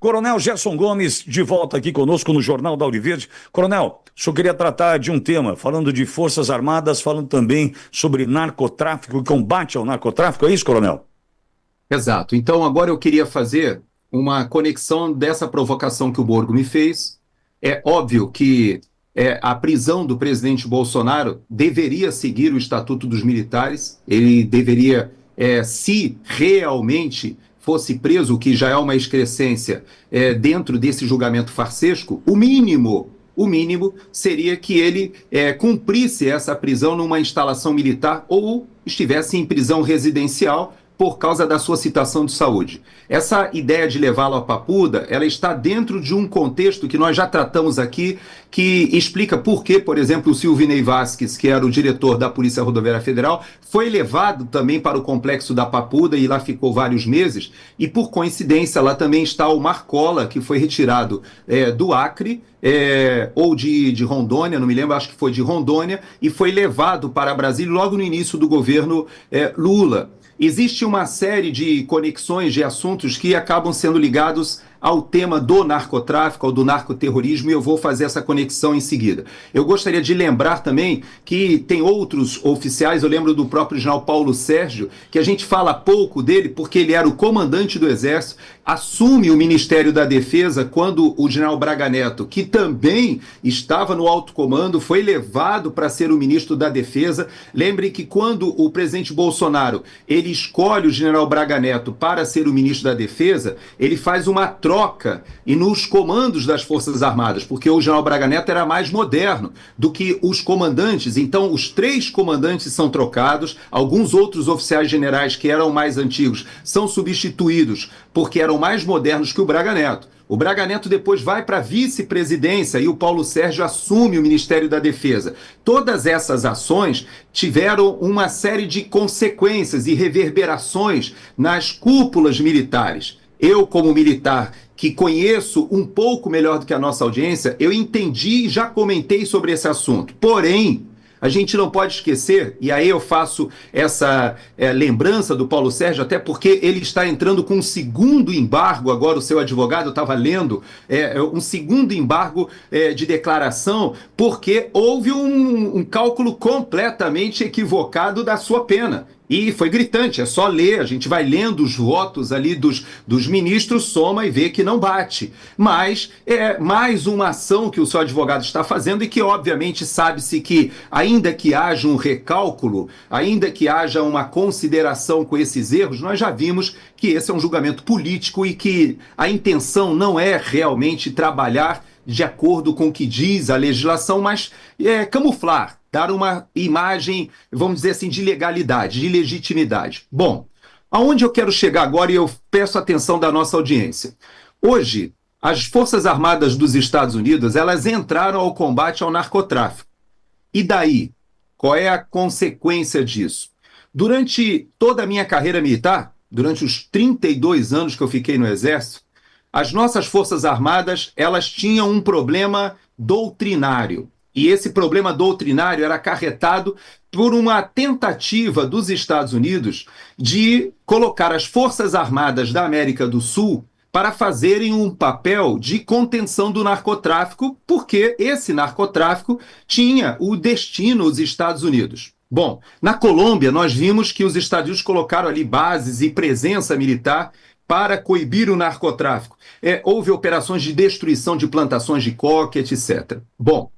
Coronel Gerson Gomes, de volta aqui conosco no Jornal da Auriverde. Coronel, só queria tratar de um tema, falando de Forças Armadas, falando também sobre narcotráfico e combate ao narcotráfico, é isso, Coronel? Exato. Então, agora eu queria fazer uma conexão dessa provocação que o Borgo me fez. É óbvio que a prisão do presidente Bolsonaro deveria seguir o Estatuto dos Militares, ele deveria, se realmente fosse preso, o que já é uma excrescência, dentro desse julgamento farsesco, o mínimo seria que ele cumprisse essa prisão numa instalação militar ou estivesse em prisão residencial por causa da sua situação de saúde. Essa ideia de levá-lo à Papuda, ela está dentro de um contexto que nós já tratamos aqui, que explica por que, por exemplo, o Silvinei Vasquez, que era o diretor da Polícia Rodoviária Federal, foi levado também para o complexo da Papuda e lá ficou vários meses, e por coincidência lá também está o Marcola, que foi retirado do Acre, ou de Rondônia, não me lembro, acho que foi de Rondônia, e foi levado para Brasília logo no início do governo Lula. Existe uma série de conexões de assuntos que acabam sendo ligados ao tema do narcotráfico, ao do narcoterrorismo, e eu vou fazer essa conexão em seguida. Eu gostaria de lembrar também que tem outros oficiais, eu lembro do próprio general Paulo Sérgio, que a gente fala pouco dele porque ele era o comandante do Exército, assume o Ministério da Defesa quando o general Braga Neto, que também estava no alto comando, foi levado para ser o ministro da Defesa. Lembre que quando o presidente Bolsonaro ele escolhe o general Braga Neto para ser o ministro da Defesa, ele faz uma troca e nos comandos das Forças Armadas, porque o general Braga Neto era mais moderno do que os comandantes, então os 3 comandantes são trocados, alguns outros oficiais generais que eram mais antigos são substituídos porque eram mais modernos que o Braga Neto. O Braga Neto depois vai para a vice-presidência e o Paulo Sérgio assume o Ministério da Defesa. Todas essas ações tiveram uma série de consequências e reverberações nas cúpulas militares. Eu, como militar, que conheço um pouco melhor do que a nossa audiência, eu entendi e já comentei sobre esse assunto. Porém, a gente não pode esquecer, e aí eu faço essa lembrança do Paulo Sérgio, até porque ele está entrando com um segundo embargo, agora o seu advogado, eu estava lendo, um segundo embargo de declaração, porque houve um cálculo completamente equivocado da sua pena. E foi gritante, é só ler, a gente vai lendo os votos ali dos ministros, soma e vê que não bate. Mas é mais uma ação que o seu advogado está fazendo e que, obviamente, sabe-se que, ainda que haja um recálculo, ainda que haja uma consideração com esses erros, nós já vimos que esse é um julgamento político e que a intenção não é realmente trabalhar de acordo com o que diz a legislação, mas camuflar, dar uma imagem, vamos dizer assim, de legalidade, de legitimidade. Bom, aonde eu quero chegar agora, e eu peço a atenção da nossa audiência. Hoje, as Forças Armadas dos Estados Unidos, elas entraram ao combate ao narcotráfico. E daí? Qual é a consequência disso? Durante toda a minha carreira militar, durante os 32 anos que eu fiquei no Exército, as nossas Forças Armadas, elas tinham um problema doutrinário. E esse problema doutrinário era acarretado por uma tentativa dos Estados Unidos de colocar as Forças Armadas da América do Sul para fazerem um papel de contenção do narcotráfico, porque esse narcotráfico tinha o destino os Estados Unidos. Bom, na Colômbia nós vimos que os Estados Unidos colocaram ali bases e presença militar para coibir o narcotráfico. Houve operações de destruição de plantações de coca, etc. Bom,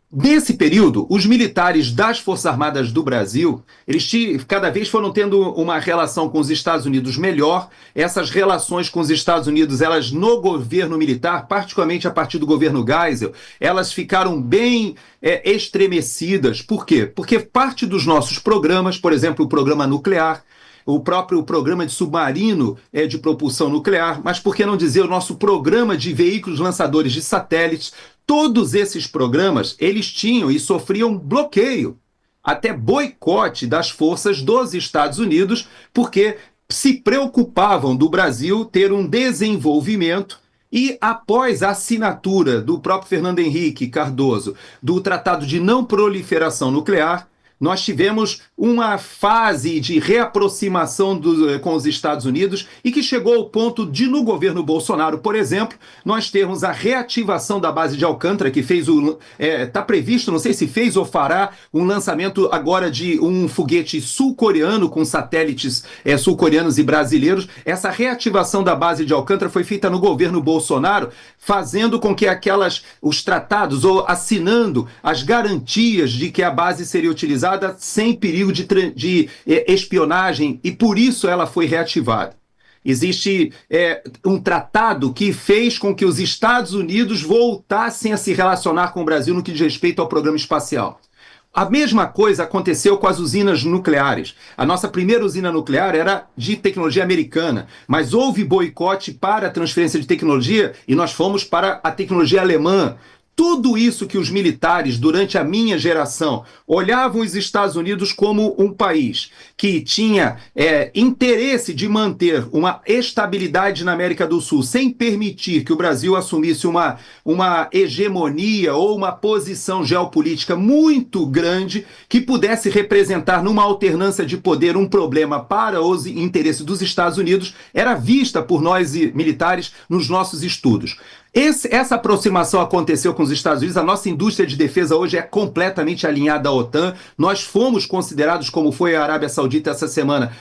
nesse período, os militares das Forças Armadas do Brasil, eles cada vez foram tendo uma relação com os Estados Unidos melhor. Essas relações com os Estados Unidos, elas no governo militar, particularmente a partir do governo Geisel, elas ficaram bem estremecidas. Por quê? Porque parte dos nossos programas, por exemplo, o programa nuclear, o próprio programa de submarino de propulsão nuclear, mas por que não dizer o nosso programa de veículos lançadores de satélites, todos esses programas, eles tinham e sofriam bloqueio, até boicote das forças dos Estados Unidos, porque se preocupavam do Brasil ter um desenvolvimento. E após a assinatura do próprio Fernando Henrique Cardoso do Tratado de Não Proliferação Nuclear, nós tivemos uma fase de reaproximação com os Estados Unidos e que chegou ao ponto de, no governo Bolsonaro, por exemplo, nós termos a reativação da base de Alcântara, que fez está previsto, não sei se fez ou fará, um lançamento agora de um foguete sul-coreano com satélites sul-coreanos e brasileiros. Essa reativação da base de Alcântara foi feita no governo Bolsonaro, fazendo com que os tratados, ou assinando as garantias de que a base seria utilizada sem perigo de espionagem, e por isso ela foi reativada. Existe um tratado que fez com que os Estados Unidos voltassem a se relacionar com o Brasil no que diz respeito ao programa espacial. A mesma coisa aconteceu com as usinas nucleares. A nossa primeira usina nuclear era de tecnologia americana, mas houve boicote para a transferência de tecnologia e nós fomos para a tecnologia alemã. Tudo isso que os militares, durante a minha geração, olhavam os Estados Unidos como um país que tinha interesse de manter uma estabilidade na América do Sul, sem permitir que o Brasil assumisse uma hegemonia ou uma posição geopolítica muito grande que pudesse representar, numa alternância de poder, um problema para os interesses dos Estados Unidos, era vista por nós militares nos nossos estudos. Essa aproximação aconteceu com os Estados Unidos. A nossa indústria de defesa hoje é completamente alinhada à OTAN. Nós fomos considerados, como foi a Arábia Saudita essa semana,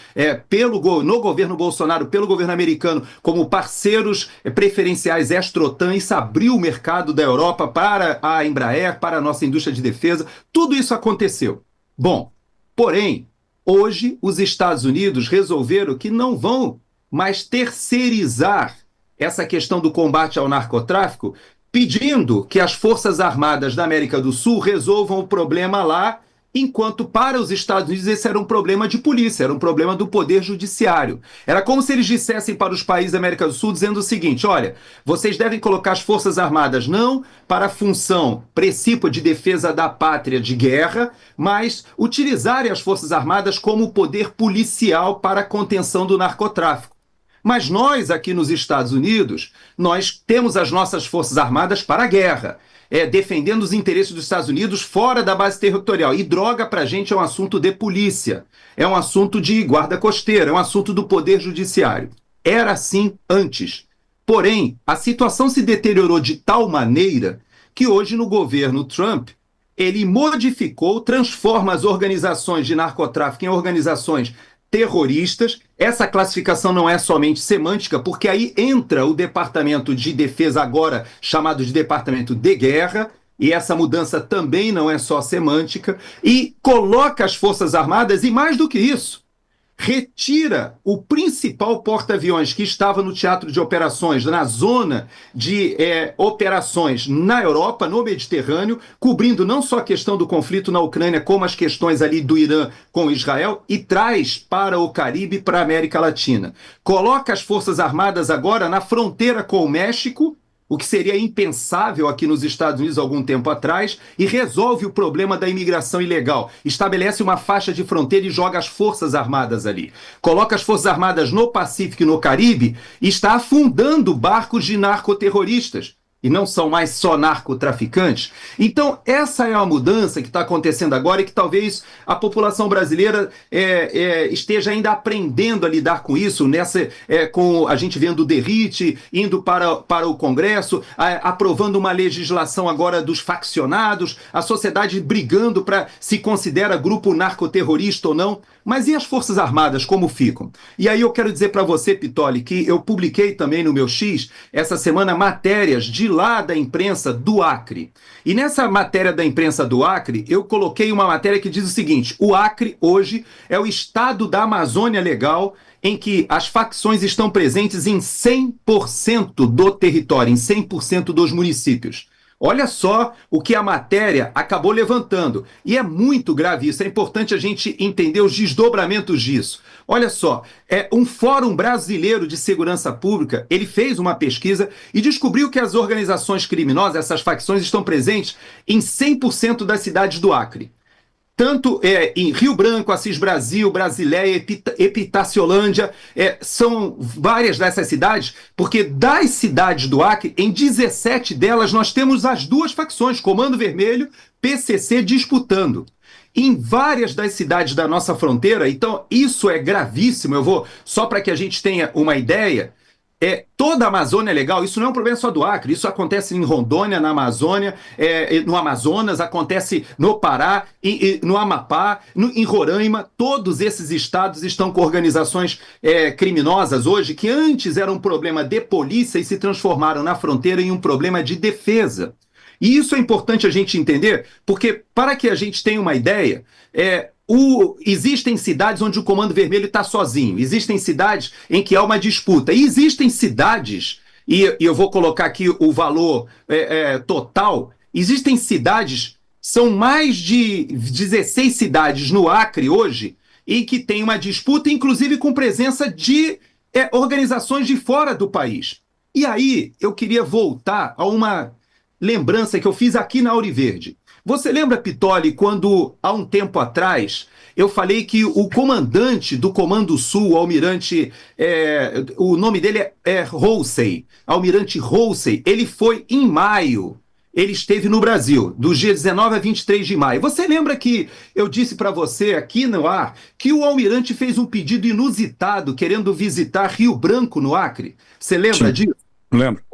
no governo Bolsonaro, pelo governo americano, como parceiros preferenciais extra-OTAN. Isso abriu o mercado da Europa para a Embraer, para a nossa indústria de defesa. Tudo isso aconteceu. Bom, porém, hoje os Estados Unidos resolveram que não vão mais terceirizar essa questão do combate ao narcotráfico, pedindo que as Forças Armadas da América do Sul resolvam o problema lá, enquanto para os Estados Unidos esse era um problema de polícia, era um problema do poder judiciário. Era como se eles dissessem para os países da América do Sul, dizendo o seguinte: olha, vocês devem colocar as Forças Armadas não para a função precípua de defesa da pátria de guerra, mas utilizarem as Forças Armadas como poder policial para a contenção do narcotráfico. Mas nós, aqui nos Estados Unidos, nós temos as nossas Forças Armadas para a guerra, defendendo os interesses dos Estados Unidos fora da base territorial. E droga, para a gente, é um assunto de polícia, é um assunto de guarda costeira, é um assunto do poder judiciário. Era assim antes. Porém, a situação se deteriorou de tal maneira que hoje, no governo Trump, ele modificou, transforma as organizações de narcotráfico em organizações terroristas. Essa classificação não é somente semântica, porque aí entra o Departamento de Defesa, agora chamado de Departamento de Guerra, e essa mudança também não é só semântica, e coloca as Forças Armadas, e mais do que isso, retira o principal porta-aviões que estava no teatro de operações, na zona de operações na Europa, no Mediterrâneo, cobrindo não só a questão do conflito na Ucrânia, como as questões ali do Irã com Israel, e traz para o Caribe, para a América Latina. Coloca as Forças Armadas agora na fronteira com o México, o que seria impensável aqui nos Estados Unidos algum tempo atrás, e resolve o problema da imigração ilegal. Estabelece uma faixa de fronteira e joga as Forças Armadas ali. Coloca as Forças Armadas no Pacífico e no Caribe e está afundando barcos de narcoterroristas. E não são mais só narcotraficantes. Então, essa é uma mudança que está acontecendo agora e que talvez a população brasileira esteja ainda aprendendo a lidar com isso, com a gente vendo o Derrite, indo para o Congresso, aprovando uma legislação agora dos faccionados, a sociedade brigando para se considera grupo narcoterrorista ou não. Mas e as Forças Armadas, como ficam? E aí eu quero dizer para você, Pitoli, que eu publiquei também no meu X, essa semana, matérias de lá da imprensa do Acre. E nessa matéria da imprensa do Acre, eu coloquei uma matéria que diz o seguinte: o Acre hoje é o estado da Amazônia legal em que as facções estão presentes em 100% do território, em 100% dos municípios. Olha só o que a matéria acabou levantando. E é muito grave isso, é importante a gente entender os desdobramentos disso. Olha só, um Fórum Brasileiro de Segurança Pública, ele fez uma pesquisa e descobriu que as organizações criminosas, essas facções, estão presentes em 100% das cidades do Acre. Tanto em Rio Branco, Assis Brasil, Brasileia, Epitaciolândia, são várias dessas cidades, porque das cidades do Acre, em 17 delas nós temos as duas facções, Comando Vermelho, PCC, disputando. em várias das cidades da nossa fronteira. Então, isso é gravíssimo. Eu vou, só para que a gente tenha uma ideia, toda a Amazônia é legal, isso não é um problema só do Acre, isso acontece em Rondônia, na Amazônia, no Amazonas, acontece no Pará, no Amapá, em Roraima. Todos esses estados estão com organizações criminosas hoje, que antes eram um problema de polícia e se transformaram na fronteira em um problema de defesa. E isso é importante a gente entender, porque para que a gente tenha uma ideia, existem cidades onde o Comando Vermelho está sozinho, existem cidades em que há uma disputa, e existem cidades, e eu vou colocar aqui o valor total, existem cidades, são mais de 16 cidades no Acre hoje, em que tem uma disputa, inclusive com presença de organizações de fora do país. E aí eu queria voltar a uma lembrança que eu fiz aqui na Auriverde. Você lembra, Pitoli, quando, há um tempo atrás, eu falei que o comandante do Comando Sul, o almirante, o nome dele é Halsey, almirante Halsey, ele foi em maio, ele esteve no Brasil, dos dias 19 a 23 de maio. Você lembra que eu disse para você aqui no ar que o almirante fez um pedido inusitado querendo visitar Rio Branco, no Acre? Você lembra disso? Lembro.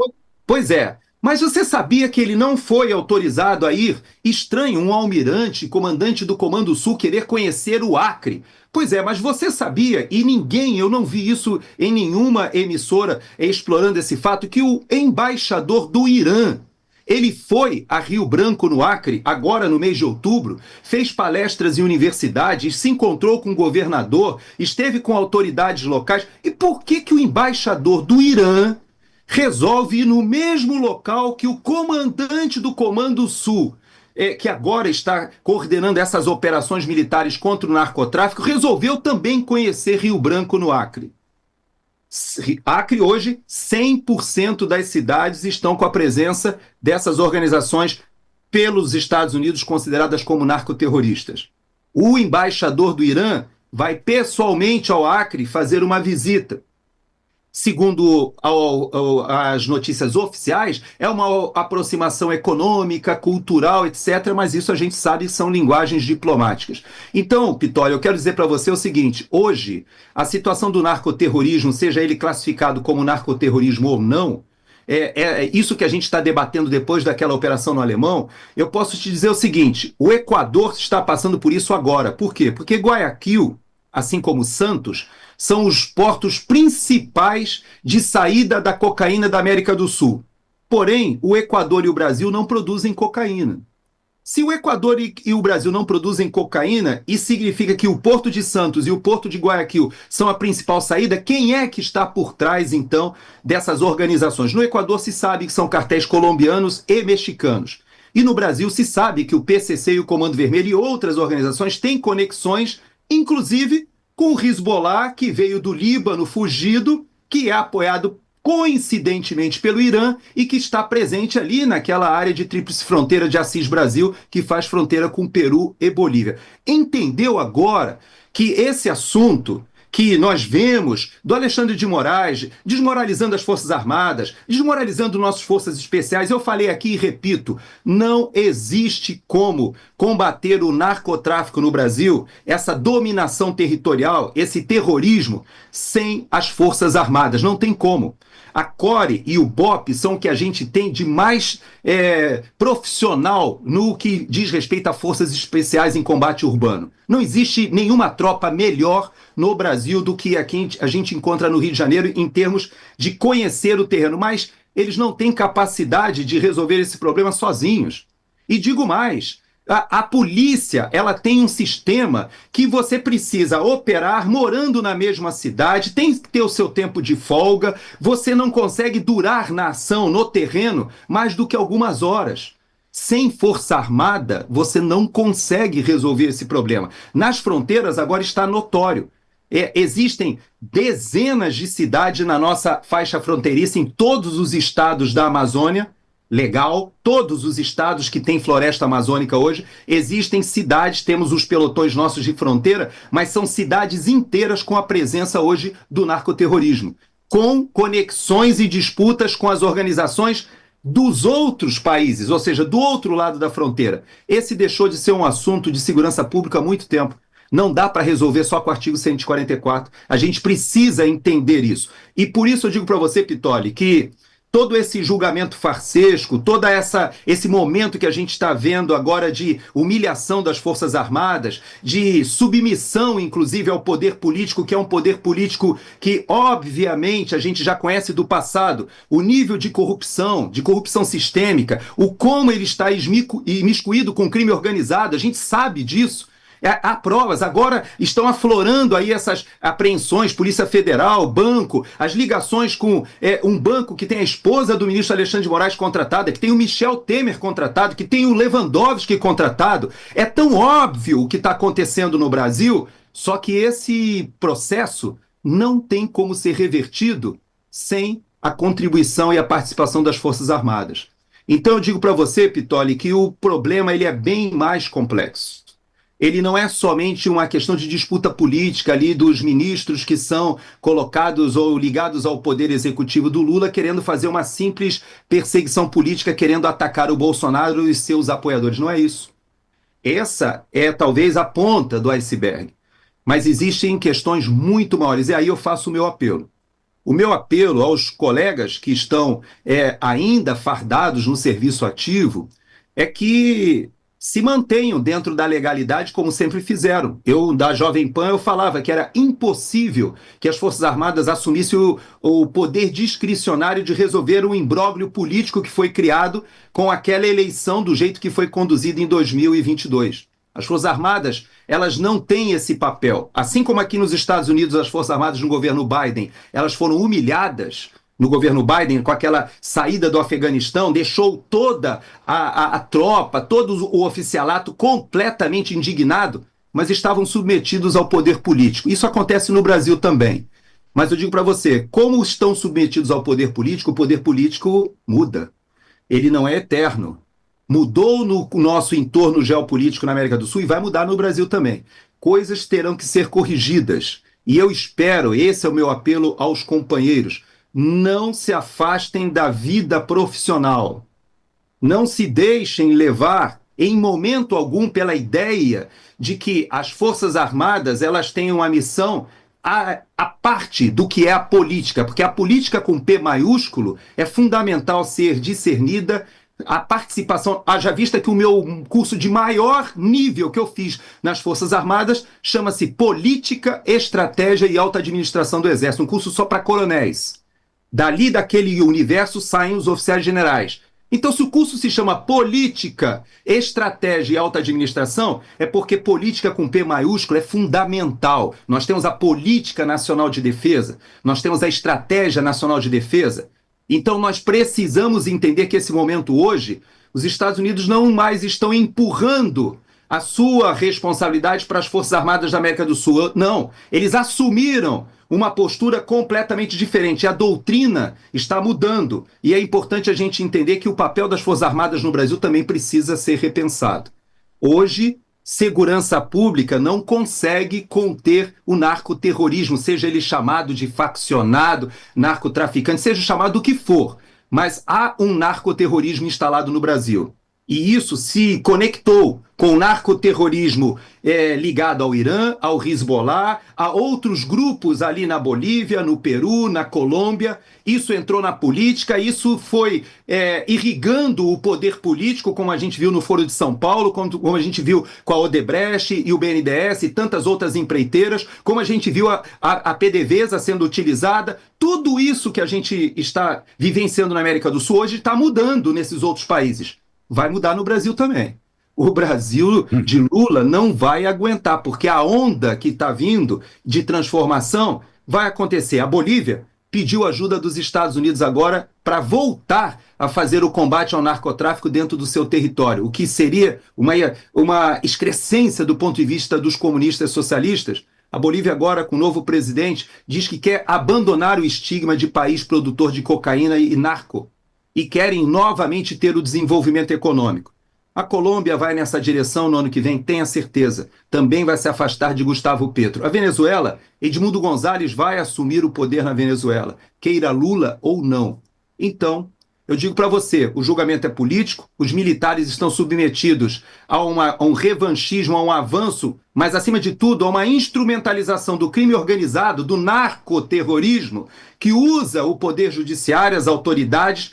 Pois é. Mas você sabia que ele não foi autorizado a ir? Estranho, um almirante, comandante do Comando Sul, querer conhecer o Acre. Pois é, mas você sabia, e eu não vi isso em nenhuma emissora explorando esse fato, que o embaixador do Irã, ele foi a Rio Branco, no Acre, agora no mês de outubro, fez palestras em universidades, se encontrou com o governador, esteve com autoridades locais. E por que o embaixador do Irã resolve ir no mesmo local que o comandante do Comando Sul, que agora está coordenando essas operações militares contra o narcotráfico, resolveu também conhecer Rio Branco, no Acre? Acre hoje, 100% das cidades estão com a presença dessas organizações pelos Estados Unidos consideradas como narcoterroristas. O embaixador do Irã vai pessoalmente ao Acre fazer uma visita. Segundo as notícias oficiais, é uma aproximação econômica, cultural, etc., mas isso a gente sabe que são linguagens diplomáticas. Então, Pitoli, eu quero dizer para você o seguinte: hoje, a situação do narcoterrorismo, seja ele classificado como narcoterrorismo ou não, isso que a gente está debatendo depois daquela operação no Alemão, eu posso te dizer o seguinte: o Equador está passando por isso agora. Por quê? Porque Guayaquil, assim como Santos, são os portos principais de saída da cocaína da América do Sul. Porém, o Equador e o Brasil não produzem cocaína. Se o Equador e o Brasil não produzem cocaína, isso significa que o Porto de Santos e o Porto de Guayaquil são a principal saída. Quem é que está por trás, então, dessas organizações? No Equador se sabe que são cartéis colombianos e mexicanos. E no Brasil se sabe que o PCC e o Comando Vermelho e outras organizações têm conexões, inclusive com o Hezbollah, que veio do Líbano fugido, que é apoiado coincidentemente pelo Irã e que está presente ali naquela área de tríplice fronteira de Assis Brasil, que faz fronteira com Peru e Bolívia. Entendeu agora que esse assunto que nós vemos do Alexandre de Moraes desmoralizando as Forças Armadas, desmoralizando nossas forças especiais, eu falei aqui e repito, não existe como combater o narcotráfico no Brasil, essa dominação territorial, esse terrorismo, sem as Forças Armadas, não tem como. A CORE e o BOP são o que a gente tem de mais profissional no que diz respeito a forças especiais em combate urbano. Não existe nenhuma tropa melhor no Brasil do que a gente encontra no Rio de Janeiro em termos de conhecer o terreno, mas eles não têm capacidade de resolver esse problema sozinhos. E digo mais, a polícia, ela tem um sistema que você precisa operar morando na mesma cidade, tem que ter o seu tempo de folga, você não consegue durar na ação, no terreno, mais do que algumas horas. Sem força armada, você não consegue resolver esse problema. Nas fronteiras, agora está notório. Existem dezenas de cidades na nossa faixa fronteiriça, em todos os estados da Amazônia, legal, todos os estados que têm floresta amazônica hoje, existem cidades, temos os pelotões nossos de fronteira, mas são cidades inteiras com a presença hoje do narcoterrorismo, com conexões e disputas com as organizações dos outros países, ou seja, do outro lado da fronteira. Esse deixou de ser um assunto de segurança pública há muito tempo. Não dá para resolver só com o artigo 144. A gente precisa entender isso. E por isso eu digo para você, Pitoli, que todo esse julgamento farsesco, esse momento que a gente está vendo agora de humilhação das Forças Armadas, de submissão, inclusive, ao poder político, que é um poder político que, obviamente, a gente já conhece do passado, o nível de corrupção sistêmica, o como ele está imiscuído com crime organizado, a gente sabe disso. Há provas, agora estão aflorando aí essas apreensões, Polícia Federal, banco, as ligações com um banco que tem a esposa do ministro Alexandre de Moraes contratada, que tem o Michel Temer contratado, que tem o Lewandowski contratado. É tão óbvio o que está acontecendo no Brasil, só que esse processo não tem como ser revertido sem a contribuição e a participação das Forças Armadas. Então eu digo para você, Pitoli, que o problema ele é bem mais complexo. Ele não é somente uma questão de disputa política ali dos ministros que são colocados ou ligados ao poder executivo do Lula, querendo fazer uma simples perseguição política, querendo atacar o Bolsonaro e seus apoiadores. Não é isso. Essa é talvez a ponta do iceberg. Mas existem questões muito maiores, e aí eu faço o meu apelo. O meu apelo aos colegas que estão ainda fardados no serviço ativo é que se mantenham dentro da legalidade como sempre fizeram. Eu, da Jovem Pan, eu falava que era impossível que as Forças Armadas assumissem o poder discricionário de resolver o imbróglio político que foi criado com aquela eleição do jeito que foi conduzida em 2022. As Forças Armadas, elas não têm esse papel. Assim como aqui nos Estados Unidos, as Forças Armadas no governo Biden, elas foram humilhadas no governo Biden, com aquela saída do Afeganistão, deixou toda a tropa, todo o oficialato completamente indignado, mas estavam submetidos ao poder político. Isso acontece no Brasil também. Mas eu digo para você, como estão submetidos ao poder político, o poder político muda. Ele não é eterno. Mudou no nosso entorno geopolítico na América do Sul e vai mudar no Brasil também. Coisas terão que ser corrigidas. E eu espero, esse é o meu apelo aos companheiros, não se afastem da vida profissional. Não se deixem levar, em momento algum, pela ideia de que as Forças Armadas elas têm uma missão a parte do que é a política, porque a política com P maiúsculo é fundamental ser discernida. A participação, haja vista que o meu curso de maior nível que eu fiz nas Forças Armadas chama-se Política, Estratégia e Alta Administração do Exército, um curso só para coronéis. Dali daquele universo saem os oficiais generais. Então, se o curso se chama Política, Estratégia e Alta Administração, é porque política com P maiúsculo é fundamental. Nós temos a Política Nacional de Defesa, nós temos a Estratégia Nacional de Defesa. Então, nós precisamos entender que esse momento hoje, os Estados Unidos não mais estão empurrando a sua responsabilidade para as Forças Armadas da América do Sul. Não, eles assumiram uma postura completamente diferente. A doutrina está mudando e é importante a gente entender que o papel das Forças Armadas no Brasil também precisa ser repensado. Hoje, segurança pública não consegue conter o narcoterrorismo, seja ele chamado de faccionado, narcotraficante, seja chamado do que for, mas há um narcoterrorismo instalado no Brasil. E isso se conectou com o narcoterrorismo ligado ao Irã, ao Hezbollah, a outros grupos ali na Bolívia, no Peru, na Colômbia. Isso entrou na política, isso foi irrigando o poder político, como a gente viu no Foro de São Paulo, como a gente viu com a Odebrecht e o BNDES e tantas outras empreiteiras, como a gente viu a PDVSA sendo utilizada. Tudo isso que a gente está vivenciando na América do Sul hoje está mudando nesses outros países. Vai mudar no Brasil também. O Brasil de Lula não vai aguentar, porque a onda que está vindo de transformação vai acontecer. A Bolívia pediu ajuda dos Estados Unidos agora para voltar a fazer o combate ao narcotráfico dentro do seu território, o que seria uma excrescência do ponto de vista dos comunistas socialistas. A Bolívia agora, com o novo presidente, diz que quer abandonar o estigma de país produtor de cocaína e narco, e querem novamente ter o desenvolvimento econômico. A Colômbia vai nessa direção no ano que vem, tenha certeza. Também vai se afastar de Gustavo Petro. A Venezuela, Edmundo González vai assumir o poder na Venezuela, queira Lula ou não. Então, eu digo para você, o julgamento é político, os militares estão submetidos a um revanchismo, a um avanço, mas, acima de tudo, a uma instrumentalização do crime organizado, do narcoterrorismo, que usa o poder judiciário, as autoridades,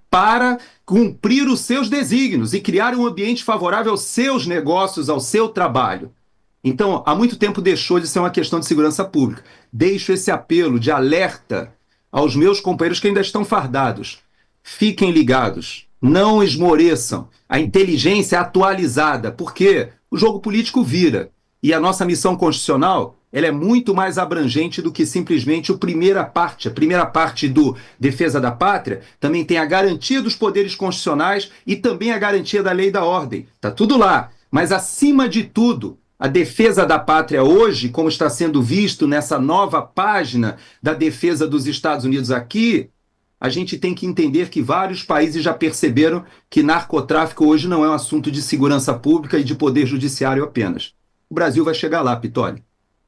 para cumprir os seus desígnios e criar um ambiente favorável aos seus negócios, ao seu trabalho. Então, há muito tempo deixou de ser uma questão de segurança pública. Deixo esse apelo de alerta aos meus companheiros que ainda estão fardados. Fiquem ligados, não esmoreçam. A inteligência é atualizada, porque o jogo político vira. E a nossa missão constitucional, ela é muito mais abrangente do que simplesmente a primeira parte. A primeira parte do Defesa da Pátria também tem a garantia dos poderes constitucionais e também a garantia da lei e da ordem. Está tudo lá. Mas, acima de tudo, a defesa da pátria hoje, como está sendo visto nessa nova página da defesa dos Estados Unidos aqui, a gente tem que entender que vários países já perceberam que narcotráfico hoje não é um assunto de segurança pública e de poder judiciário apenas. O Brasil vai chegar lá, Pitoli.